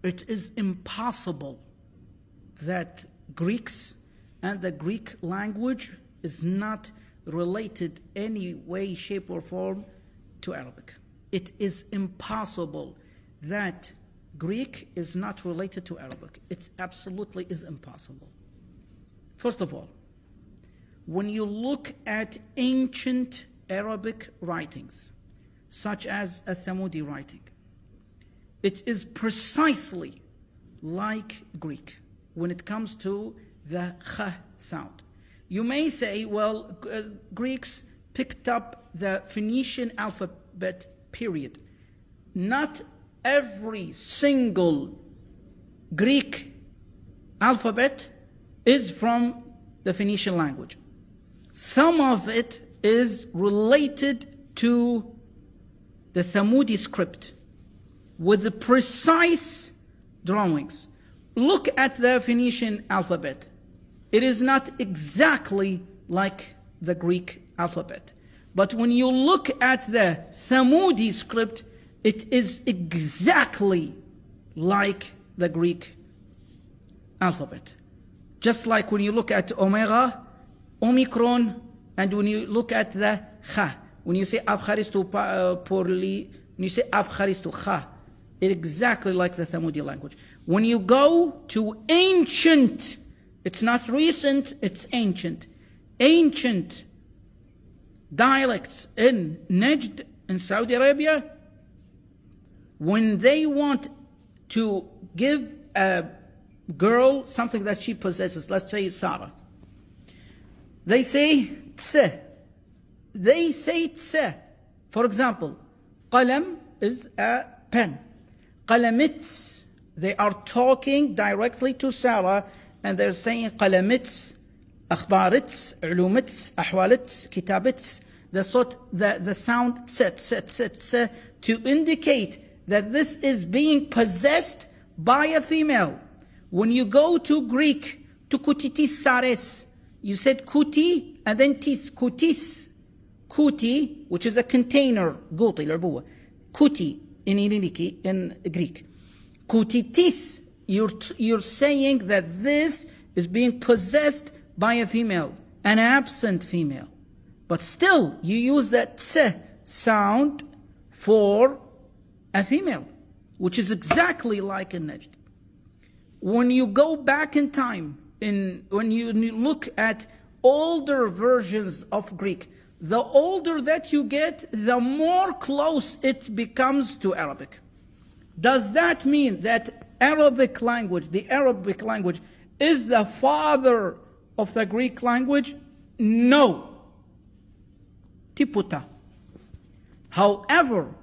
It is impossible that Greeks and the Greek language is not related any way, shape, or form to Arabic. It is impossible that Greek is not related to Arabic. It absolutely is impossible. First of all, when you look at ancient Arabic writings, such as a Thamudi writing, it is precisely like Greek when it comes to the kh sound. You may say, well, Greeks picked up the Phoenician alphabet, period. Not every single Greek alphabet is from the Phoenician language. Some of it is related to the Thamudi script with the precise drawings. Look at the Phoenician alphabet. It is not exactly like the Greek alphabet. But when you look at the Thamudi script, it is exactly like the Greek alphabet. Just like when you look at Omega, Omicron, and when you look at the Kha. When you say Abkharistu Porli, when you say Abkharistu Kha, it's exactly like the Thamudi language. When you go to ancient, it's not recent, it's ancient. Ancient dialects in Najd in Saudi Arabia, when they want to give a girl something that she possesses, let's say Sarah, they say tse. They say tse. For example, qalam is a pen. Qalamits, they are talking directly to Sarah and they're saying qalamits, akhbarits, ulumits, ahwalits, kitabits. The sound tse to indicate that this is being possessed by a female. When you go to Greek, to kutitis sares, you said kuti and then tis, kutis. Kuti, which is a container, guti, l'arbuwa. Kuti in Greek. Kutitis, you're saying that this is being possessed by a female, an absent female. But still, you use that tse sound for a female, which is exactly like in Najd. When you go back in time, when you look at older versions of Greek, the older that you get, the more close it becomes to Arabic. Does that mean that Arabic language, the Arabic language, is the father of the Greek language? No. Tiputa. However,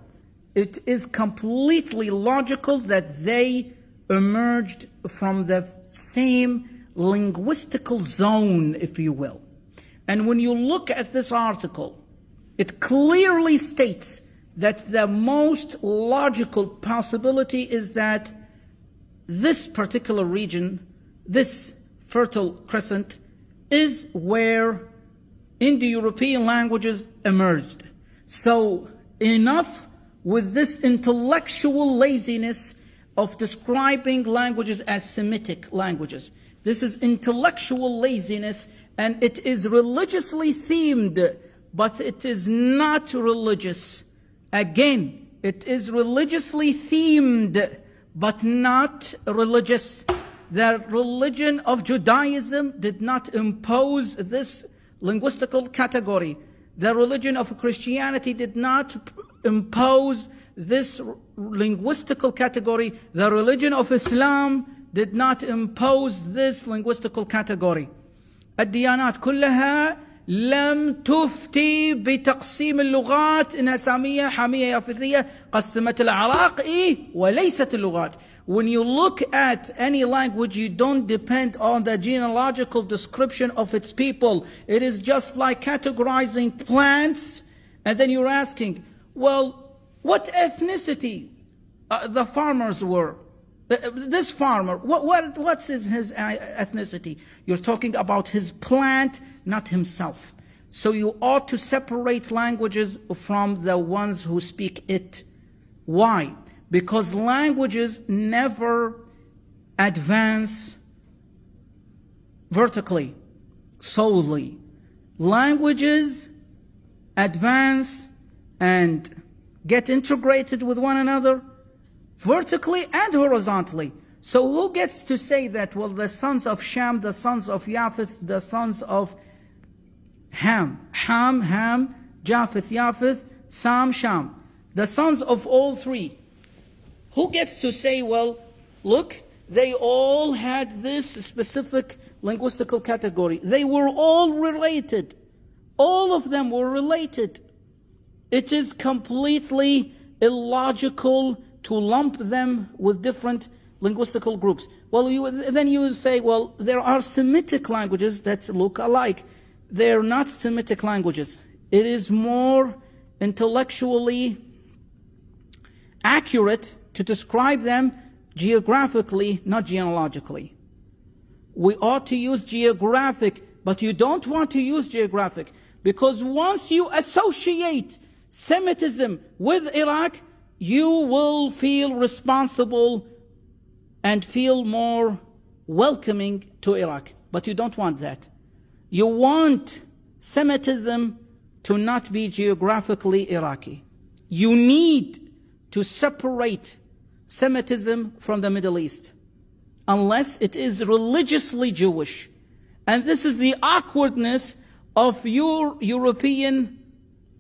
it is completely logical that they emerged from the same linguistical zone, if you will. And when you look at this article, it clearly states that the most logical possibility is that this particular region, this Fertile Crescent, is where Indo-European languages emerged. So enough with this intellectual laziness of describing languages as Semitic languages. This is intellectual laziness, and it is religiously themed, but it is not religious. Again, it is religiously themed, but not religious. The religion of Judaism did not impose this linguistical category. The religion of Christianity did not impose this linguistical category. The religion of Islam did not impose this linguistical category. الديانات كلها لم تفتي بتقسيم اللغات إنها سامية حامية يافذية قسمت العراق وليست اللغات. When you look at any language, you don't depend on the genealogical description of its people. It is just like categorizing plants, and then you're asking, well, what ethnicity the farmers were? This farmer, what's his ethnicity? You're talking about his plant, not himself. So you ought to separate languages from the ones who speak it. Why? because languages never advance vertically, solely. Languages advance and get integrated with one another vertically and horizontally. So who gets to say that, well, the sons of Shem, the sons of Japheth, the sons of Ham, Japheth, Sam, Sham, the sons of all three. Who gets to say, well, look, they all had this specific linguistical category. They were all related. All of them were related. It is completely illogical to lump them with different linguistical groups. Well, then you say, well, there are Semitic languages that look alike. They're not Semitic languages. It is more intellectually accurate to describe them geographically, not genealogically. We ought to use geographic, but you don't want to use geographic, because once you associate Semitism with Iraq, you will feel responsible and feel more welcoming to Iraq. But you don't want that. You want Semitism to not be geographically Iraqi. You need to separate Semitism from the Middle East, unless it is religiously Jewish. And this is the awkwardness of your European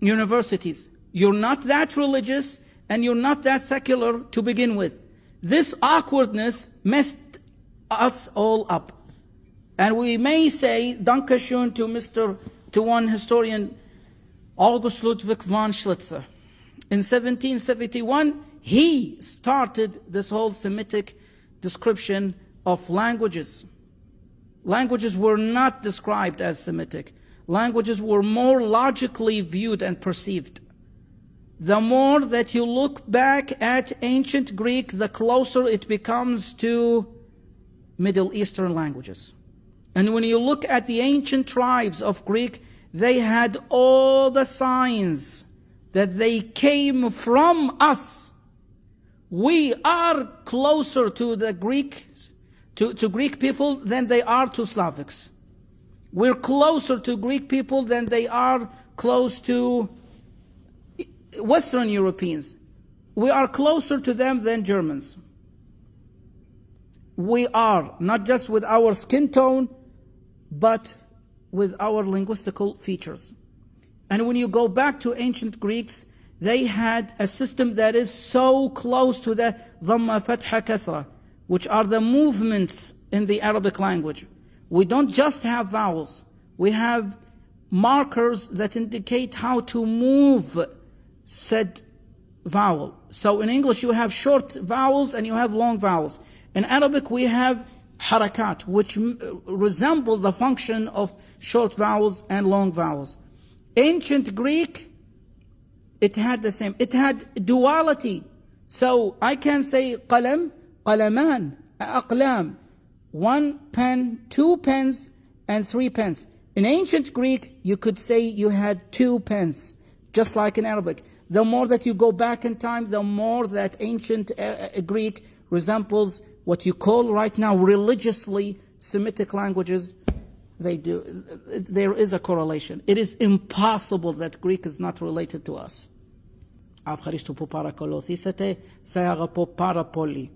universities. You're not that religious and you're not that secular to begin with. This awkwardness messed us all up. And we may say, Dankeschön to one historian, August Ludwig von Schlitzer. In 1771, he started this whole Semitic description of languages. Languages were not described as Semitic. Languages were more logically viewed and perceived. The more that you look back at ancient Greek, the closer it becomes to Middle Eastern languages. And when you look at the ancient tribes of Greek, they had all the signs that they came from us. We are closer to the Greeks, to Greek people than they are to Slavics. We're closer to Greek people than they are close to Western Europeans. We are closer to them than Germans. We are, not just with our skin tone, but with our linguistical features. And when you go back to ancient Greeks, they had a system that is so close to the Dhamma, Fatha, Kasra, which are the movements in the Arabic language. We don't just have vowels. We have markers that indicate how to move said vowel. So in English you have short vowels and you have long vowels. In Arabic we have harakat, which resemble the function of short vowels and long vowels. Ancient Greek, it had the same. It had duality. So I can say qalam, qalaman, aqlam, 1 pen, 2 pens, and 3 pens. In ancient Greek, you could say you had 2 pens, just like in Arabic. The more that you go back in time, the more that ancient Greek resembles what you call right now religiously Semitic languages. They do. There is a correlation. It is impossible that Greek is not related to us. Ευχαριστώ που παρακολουθήσατε. Σε αγαπώ πάρα πολύ.